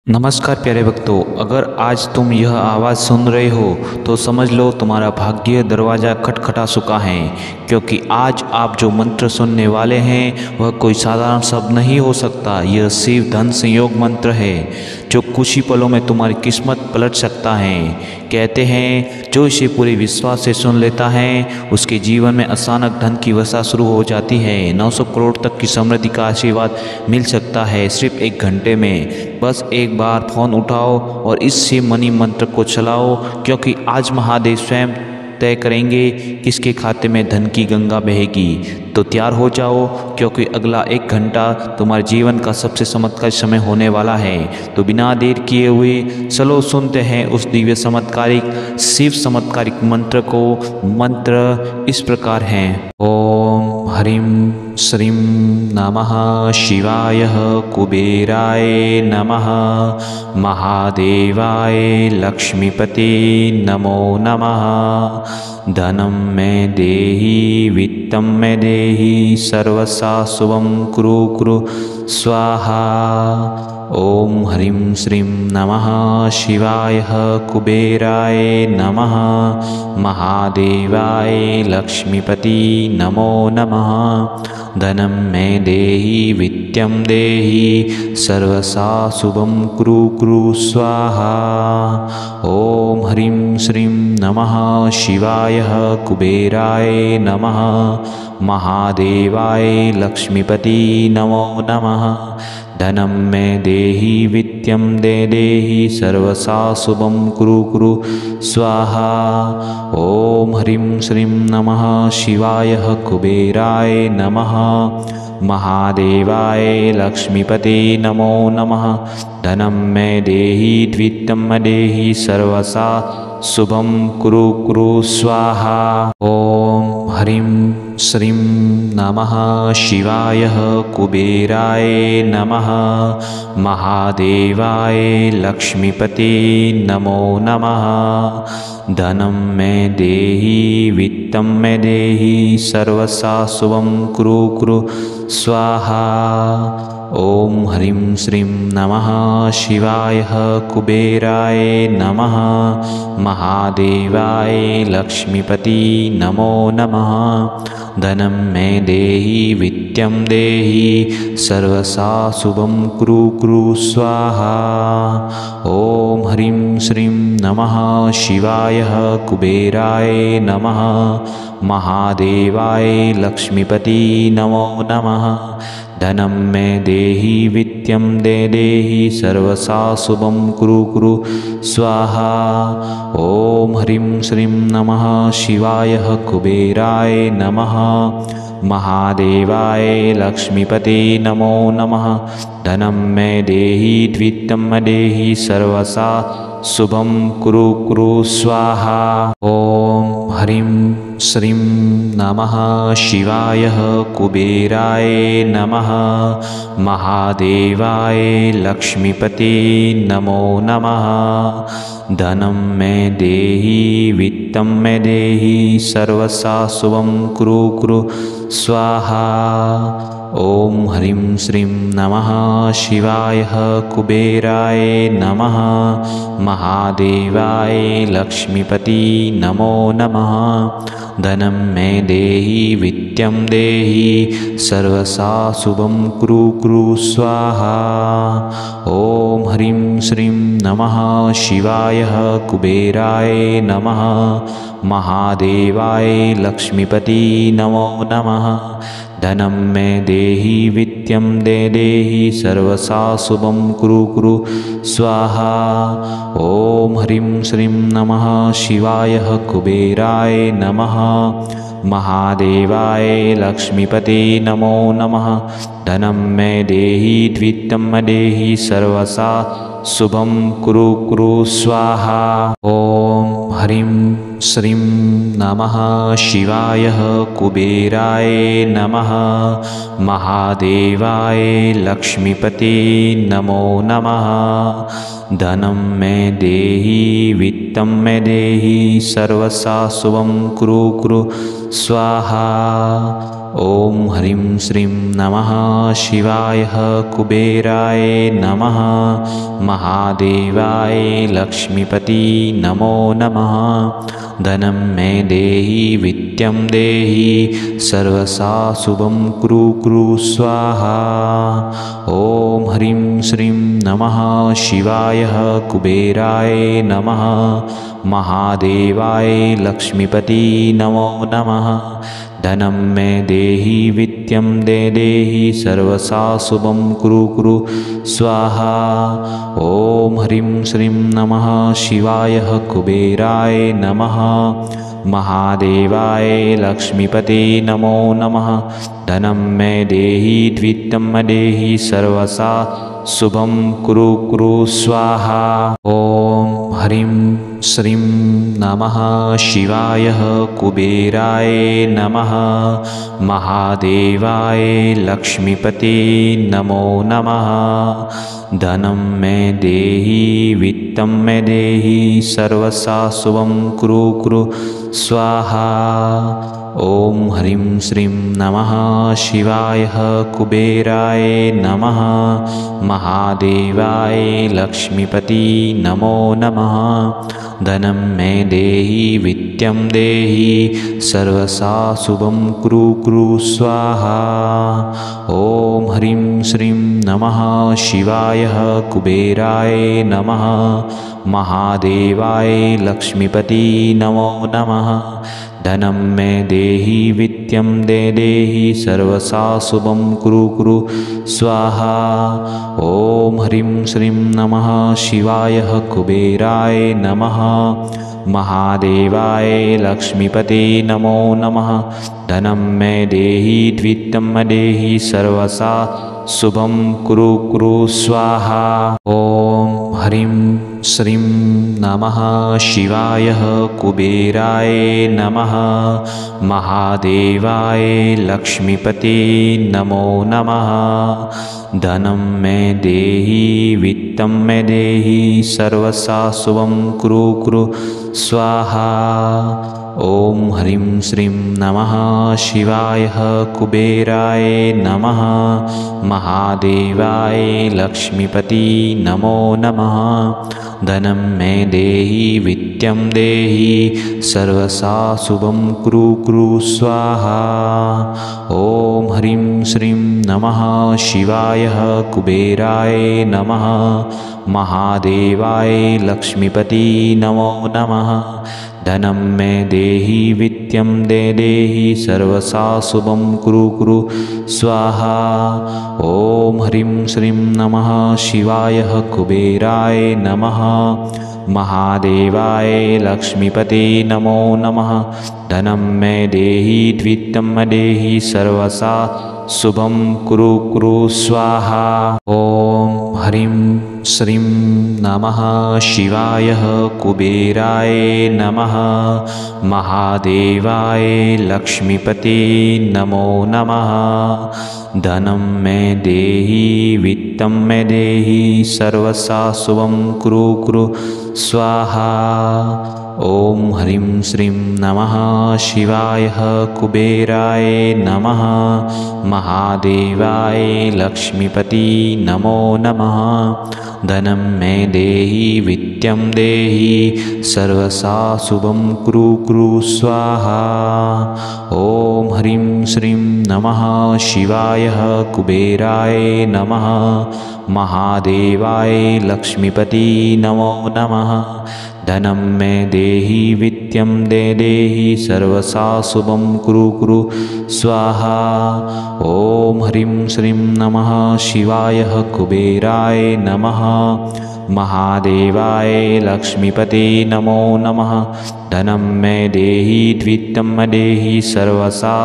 नमस्कार प्यारे भक्तों, अगर आज तुम यह आवाज़ सुन रहे हो तो समझ लो तुम्हारा भाग्य दरवाज़ा खटखटा चुका है, क्योंकि आज आप जो मंत्र सुनने वाले हैं वह कोई साधारण शब्द नहीं हो सकता। यह शिव धन संयोग मंत्र है जो कुछ ही पलों में तुम्हारी किस्मत पलट सकता है। कहते हैं जो इसे पूरे विश्वास से सुन लेता है उसके जीवन में अचानक धन की वर्षा शुरू हो जाती है। 900 करोड़ तक की समृद्धि का आशीर्वाद मिल सकता है सिर्फ 1 घंटे में। बस एक बार फोन उठाओ और इस शिव मनी मंत्र को चलाओ, क्योंकि आज महादेव स्वयं तय करेंगे किसके खाते में धन की गंगा बहेगी। तो तैयार हो जाओ, क्योंकि अगला 1 घंटा तुम्हारे जीवन का सबसे चमत्कारी समय होने वाला है। तो बिना देर किए हुए चलो सुनते हैं उस दिव्य चमत्कारिक शिव चमत्कारिक मंत्र को। मंत्र इस प्रकार है। ओम ह्रीं श्रीं नमः शिवाय कुबेराय नमः महादेवाय लक्ष्मीपते नमो नमः। धनं मे देहि वित्तं मे देहि सर्वसा शुभं कुरु कुरु स्वाहा। ओम ह्रीं श्रीं नमः शिवाय कुबेराय नमः महादेवाय लक्ष्मीपति नमो नमः। धनं मे देहि वित्तं देहि सर्वसा शुभं कुरु कुरु स्वाहा। ओम ह्रीं श्रीं नमः शिवाय कुबेराय नमः महादेवाय लक्ष्मीपति नमो नमः। धनं मे देहि वित्तं देहि सर्वसा शुभं कुरु कुरु स्वाहा। ओम ह्रीं श्रीं नमः शिवाय कुबेराय नमः महादेवाय लक्ष्मीपते नमो नमः। धनं मे देहि वित्तं देहि सर्वसा शुभं कुरु कुरु स्वाहा। ओम ह्रीं श्रीं नमः शिवाय कुबेराय नमः महादेवाय लक्ष्मीपते नमो नमः। धनं मे देहि वित्तं मे देहि सर्वसा शुभं कुरु कुरु स्वाहा। ओम ह्रीं श्रीं नमः शिवाय कुबेराय नमः महादेवाय लक्ष्मीपति नमो नमः। धनं मे देहि वित्तं देहि सर्वसा शुभं कुरु कुरु स्वाहा। ओम ह्रीं श्रीं नमः शिवाय कुबेराय नमः महादेवाय लक्ष्मीपति नमो नमः। धनं मे देहि वित्तं देहि सर्वसा शुभं कुरु कुरु स्वाहा। ओम ह्रीं श्रीं नमः शिवाय कुबेराय नमः महादेवाय लक्ष्मीपते नमो नमः। धनं मे देहि वित्तं देहि सर्वसा शुभं कुरु कुरु स्वाहा। ओम ह्रीं श्रीं नमः शिवाय कुबेराय नमः महादेवाय लक्ष्मीपते नमो नमः। धनं मे देहि वित्तं मे देहि सर्वसा शुभं कुरु कुरु स्वाहा। ओम ह्रीं श्रीं नमः शिवाय कुबेराय नमः महादेवाय लक्ष्मीपति नमो नमः। धनं मे देहि वित्तं देहि सर्वसा शुभं कुरु कुरु स्वाहा। ओम ह्रीं श्रीं नमः शिवाय कुबेराय नमः महादेवाय लक्ष्मीपति नमो नमः। धनं मे देहि वित्तं देहि सर्वसा शुभं कुरु कुरु स्वाहा। ओम ह्रीं श्रीं नमः शिवाय कुबेराय नमः महादेवाय लक्ष्मीपते नमो नमः। धनं मे देहि वित्तं देहि सर्वसा शुभं कुरु कुरु स्वाहा। ओम ह्रीं श्रीं नमः शिवाय कुबेराय नमः महादेवाय लक्ष्मीपते नमो नमः। धनं मे देहि वित्तं मे देहि सर्वसा शुभं कुरु कुरु स्वाहा। ॐ ह्रीं श्रीं नमः शिवाय कुबेराय नमः महादेवाय लक्ष्मीपति नमो नमः धनं मे देहि वित्तं देहि सर्वसा शुभं कुरु कुरु स्वाहा ॐ ह्रीं श्रीं नमः शिवाय कुबेराय नमः महादेवाय लक्ष्मीपति नमो नमः धनं मे देहि वित्तं देहि सर्वसा शुभं कुरु कुरु स्वाहा ॐ ह्रीं श्रीं नमः शिवाय कुबेराय नमः महादेवाय लक्ष्मीपते नमो नमः धनं मे देहि वित्तं देहि सर्वसा शुभं कुरु कुरु स्वाहा ॐ ह्रीं श्रीं नमः शिवाय कुबेराय नमः महादेवाय लक्ष्मीपते नमो नमः धनं मे देहि वित्तं मे देहि सर्वसा शुभं कुरु कुरु स्वाहा ॐ ह्रीं श्रीं नमः शिवाय कुबेराय नमः महादेवाय लक्ष्मीपति नमो नमः धनं मे देहि वित्तं देहि सर्वसा शुभं कुरु कुरु स्वाहा ॐ ह्रीं श्रीं नमः शिवाय कुबेराय नमः महादेवाय लक्ष्मीपति नमो नमः धनं मे देहि वित्तं देहि सर्वसा शुभं कुरु कुरु स्वाहा ॐ ह्रीं श्रीं नमः शिवाय कुबेराय नमः महादेवाय लक्ष्मीपते नमो नमः धनं मे देहि वित्तं देहि सर्वसा शुभं कुरु कुरु स्वाहा ॐ ह्रीं श्रीं नमः शिवाय कुबेराय नमः महादेवाय लक्ष्मीपते नमो नमः धनं मे देहि वित्तं मे देहि सर्वसा शुभं कुरु कुरु स्वाहा ॐ ह्रीं श्रीं नमः शिवाय कुबेराय नमः महादेवाय लक्ष्मीपति नमो नमः धनं मे देहि वित्तं देहि सर्वसा शुभं कुरु कुरु स्वाहा ॐ ह्रीं श्रीं नमः शिवाय कुबेराय नमः महादेवाय लक्ष्मीपति नमो नमः धनं मे देहि वित्तं देहि सर्वसा शुभं कुरु कुरु स्वाहा ॐ ह्रीं श्रीं नमः शिवाय कुबेराय नमः महादेवाय लक्ष्मीपते नमो नमः धनं मे देहि वित्तं देहि सर्वसा शुभं कुरु कुरु स्वाहा ॐ ह्रीं श्रीं नमः शिवाय कुबेराय नमः महादेवाय लक्ष्मीपते नमो नमः धनं मे देहि वित्तं मे देहि सर्वसा शुभं कुरु कुरु स्वाहा ॐ ह्रीं श्रीं नमः शिवाय कुबेराय नमः महादेवाय लक्ष्मीपति नमो नमः धनं मे देहि वित्तं देहि सर्वसा शुभं कुरु कुरु स्वाहा ॐ ह्रीं श्रीं नमः शिवाय कुबेराय नमः महादेवाय लक्ष्मीपति नमो नमः धनं मे देहि वित्तं देहि सर्वसा शुभं कुरु कुरु स्वाहा ॐ ह्रीं श्रीं नमः शिवाय कुबेराय नमः महादेवाय लक्ष्मीपते नमो नमः धनं मे देहि वित्तं देहि सर्वसा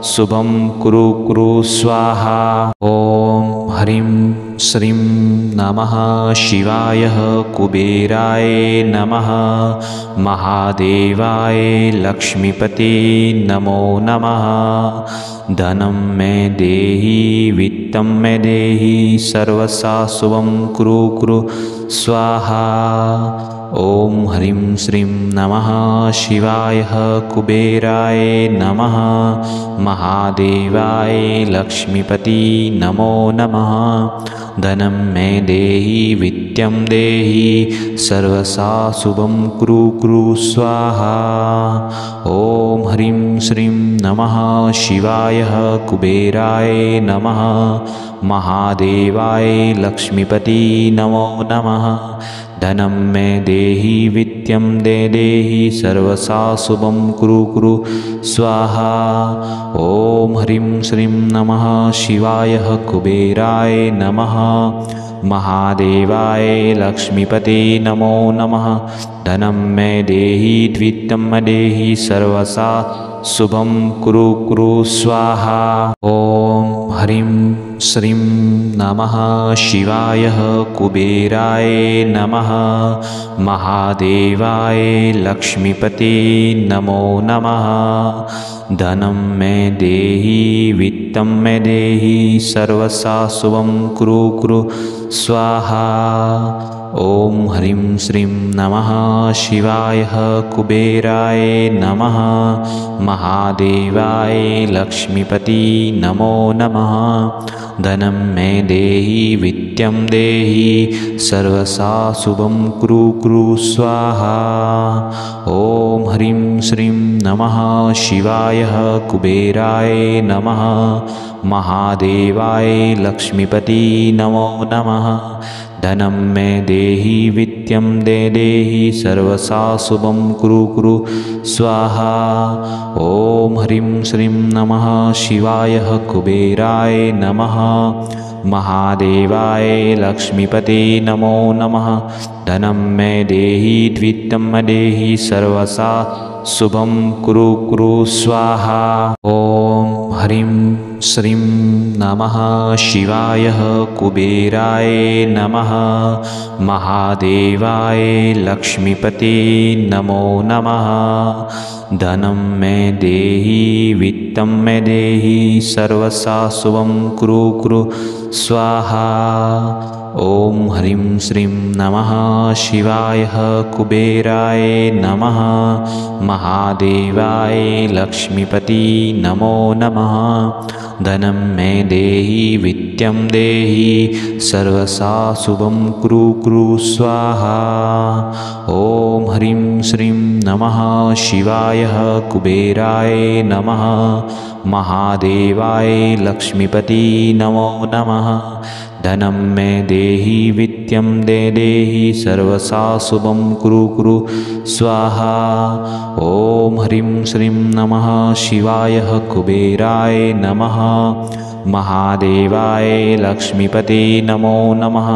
शुभं कुरु कुरु स्वाहा ॐ ह्रीं श्रीं नमः शिवाय कुबेराय नमः महादेवाय लक्ष्मीपते नमो नमः धनं मे देहि वित्तं मे देहि सर्वसाशुभं कुरु कुरु स्वाहा। ओम ह्रीं श्रीं नमः शिवाय कुबेराय नमः महादेवाय लक्ष्मीपति नमो नमः धनं मे देहि वित्तं देहि सर्वसाशुभं कुरु कुरु स्वाहा। ओम ह्रीं श्रीं नमः शिवाय कुबेराय नमः महादेवाय लक्ष्मीपति नमो नमः धनं मे देहि वित्तं देहि सर्वसाशुभं कुरु कुरु स्वाहा। ओम ह्रीं श्रीं नमः शिवाय कुबेराय नमः महादेवाय लक्ष्मीपते नमो नमः धनं मे देहि वित्तं देहि सर्वसाशुभं कुरु कुरु स्वाहा। ओम ह्रीं श्रीं नमः शिवाय कुबेराय नमः महादेवाय लक्ष्मीपते नमो नमः धनं मे देहि वित्तं मे देहि सर्वसाशुभं कुरु कुरु स्वाहा। ओम ह्रीं श्रीं नमः शिवाय कुबेराय नमः महादेवाय लक्ष्मीपति नमो नमः धनं मे देहि वित्तं देहि सर्वसाशुभं कुरु कुरु स्वाहा। ओम ह्रीं श्रीं नमः शिवाय कुबेराय नमः महादेवाय लक्ष्मीपति नमो नमः धनं मे देहि वित्तं देहि सर्वसाशुभं कुरु कुरु स्वाहा। ओम ह्रीं श्रीं नमः शिवाय कुबेराय नमः महादेवाय लक्ष्मीपते नमो नमः धनं मे देहि वित्तं देहि सर्वसाशुभं कुरु कुरु स्वाहा। ओम ह्रीं श्रीं नमः शिवाय कुबेराय नमः महादेवाय लक्ष्मीपते नमो नमः धनं मे देहि वित्तं मे देहि सर्वसाशुभं कुरु कुरु स्वाहा। ओम ह्रीं श्रीं नमः शिवाय कुबेराय नमः महादेवाय लक्ष्मीपति नमो नमः धनं मे देहि वित्तं देहि सर्वसाशुभं कुरु कुरु स्वाहा। ओम ह्रीं श्रीं नमः शिवाय कुबेराय नमः महादेवाय लक्ष्मीपति नमो नमः धनं मे देहि वित्तं देहि सर्वसाशुभं कुरु कुरु स्वाहा। ओम ह्रीं श्रीं नमः शिवाय कुबेराय नमः महादेवाय लक्ष्मीपते नमो नमः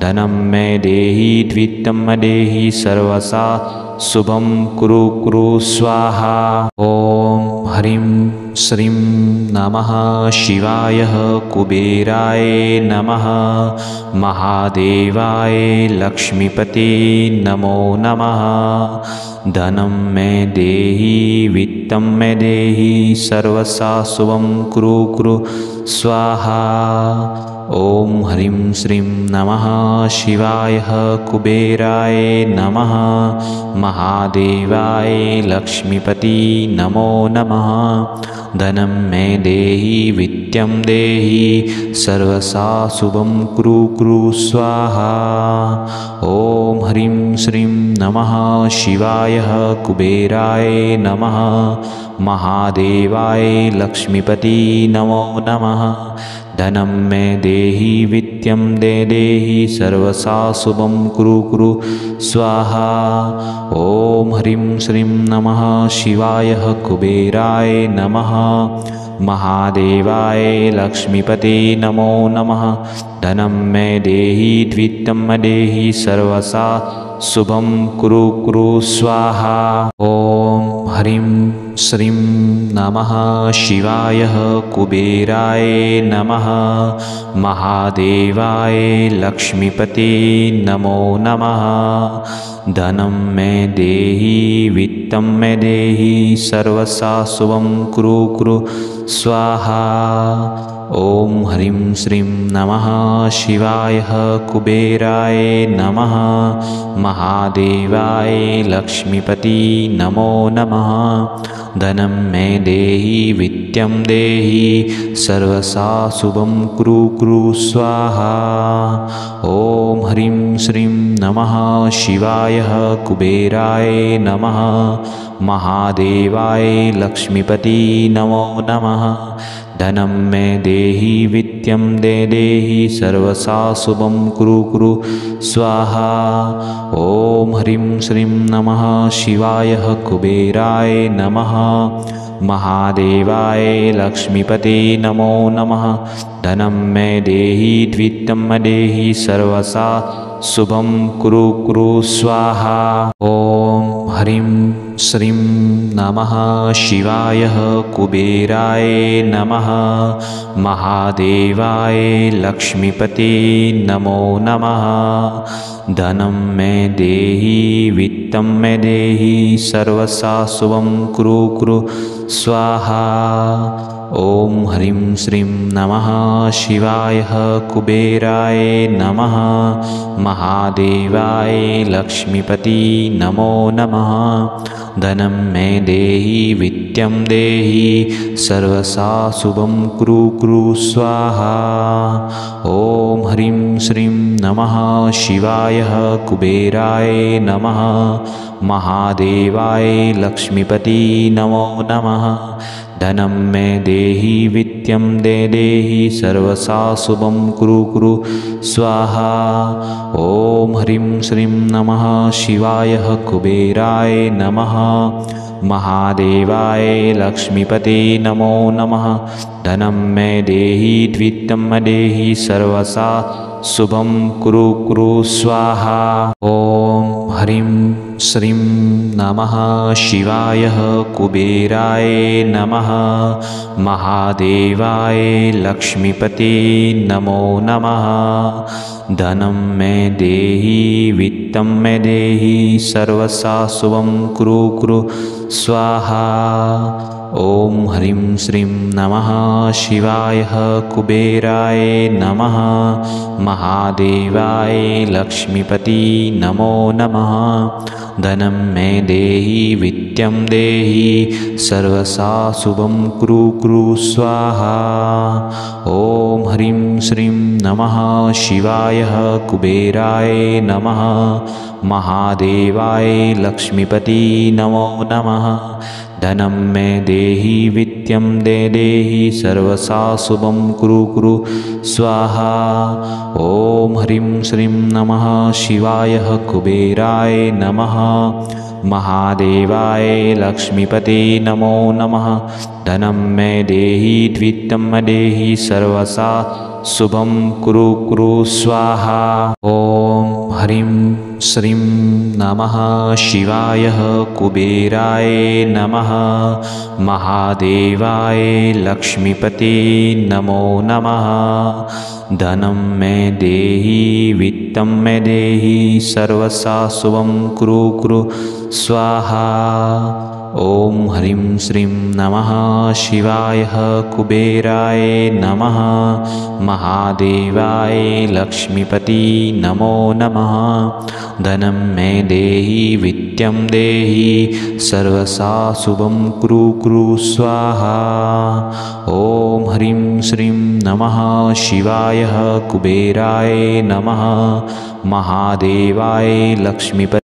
धनं मे देहि वित्तं देहि सर्वसाशुभं कुरु कुरु स्वाहा। ओम ह्रीं श्रीं नमः शिवाय कुबेराय नमः महादेवाय लक्ष्मीपते नमो नमः धनं मे देहि वित्तं मे देहि सर्वसाशुभं कुरु कुरु स्वाहा। ओम ह्रीं श्रीं नमः शिवाय कुबेराय नमः महादेवाय लक्ष्मीपति नमो नमः धनं मे देहि वित्तं देहि सर्वसाशुभं कुरु कुरु स्वाहा। ओम ह्रीं श्रीं नमः शिवाय कुबेराय नमः महादेवाय लक्ष्मीपति नमो नमः धनं मे देहि वित्तं देहि सर्वसाशुभं कुरु कुरु स्वाहा। ओम ह्रीं श्रीं नमः शिवाय कुबेराय नमः महादेवाय लक्ष्मीपते नमो नमः धनं मे देहि वित्तं देहि सर्वसाशुभं कुरु कुरु स्वाहा। ओम ह्रीं श्रीं नमः शिवाय कुबेराय नमः महादेवाय लक्ष्मीपते नमो नमः। धनं मे देहि वित्तं मे देहि सर्वसा शुभं कुरु कुरु स्वाहा। ॐ ह्रीं श्रीं नमः शिवाय कुबेराय नमः महादेवाय लक्ष्मीपति नमो नमः। धनं मे देहि वित्तं देहि सर्वसा शुभं कुरु कुरु स्वाहा। ॐ ह्रीं श्रीं नमः शिवाय कुबेराय नमः महादेवाय लक्ष्मीपति नमो नमः। धनं मे देहि वित्तं देहि सर्वसा शुभं कुरु कुरु स्वाहा। ॐ ह्रीं श्रीं नमः शिवाय कुबेराय नमः महादेवाय लक्ष्मीपते नमो नमः। धनं मे देहि वित्तं देहि सर्वसा शुभं कुरु कुरु स्वाहा। ॐ ह्रीं श्रीं नमः शिवाय कुबेराय नमः महादेवाय लक्ष्मीपते नमो नमः। धनं मे देहि वित्तं मे देहि सर्वसा शुभं कुरु कुरु स्वाहा। ॐ ह्रीं श्रीं नमः शिवाय कुबेराय नमः महादेवाय लक्ष्मीपति नमो नमः। धनं मे देहि वित्तं देहि सर्वसा शुभं कुरु कुरु स्वाहा। ॐ ह्रीं श्रीं नमः शिवाय कुबेराय नमः महादेवाय लक्ष्मीपति नमो नमः। धनं मे देहि वित्तं देहि सर्वसा शुभं कुरु कुरु स्वाहा। ॐ ह्रीं श्रीं नमः शिवाय कुबेराय नमः महादेवाय लक्ष्मीपते नमो नमः। धनं मे देहि वित्तं देहि सर्वसा शुभं कुरु कुरु स्वाहा। ॐ ह्रीं श्रीं नमः शिवाय कुबेराय नमः महादेवाय लक्ष्मीपते नमो नमः। धनं मे देहि वित्तं मे देहि सर्वसा शुभं कुरु कुरु स्वाहा। ॐ ह्रीं श्रीं नमः शिवाय कुबेराय नमः महादेवाय लक्ष्मीपति नमो नमः। धनं मे देहि वित्तं देहि सर्वसा शुभं कुरु कुरु स्वाहा। ॐ ह्रीं श्रीं नमः शिवाय कुबेराय नमः महादेवाय लक्ष्मीपति नमो नमः। धनं मे देहि वित्तं देहि सर्वसा शुभं कुरु कुरु स्वाहा। ॐ ह्रीं श्रीं नमः शिवाय कुबेराय नमः महादेवाय लक्ष्मीपते नमो नमः। धनं मे देहि वित्तं देहि सर्वसा शुभं कुरु कुरु स्वाहा। ॐ ह्रीं श्रीं नमः शिवाय कुबेराय नमः महादेवाय लक्ष्मीपते नमो नमः। धनं मे देहि वित्तं मे देहि सर्वसा शुभं कुरु कुरु स्वाहा। ॐ ह्रीं श्रीं नमः शिवाय कुबेराय नमः महादेवाय लक्ष्मीपति नमो नमः। धनं मे देहि वित्तं देहि सर्वसा शुभं कुरु कुरु स्वाहा। ॐ ह्रीं श्रीं नमः शिवाय कुबेराय नमः महादेवाय लक्ष्मीपति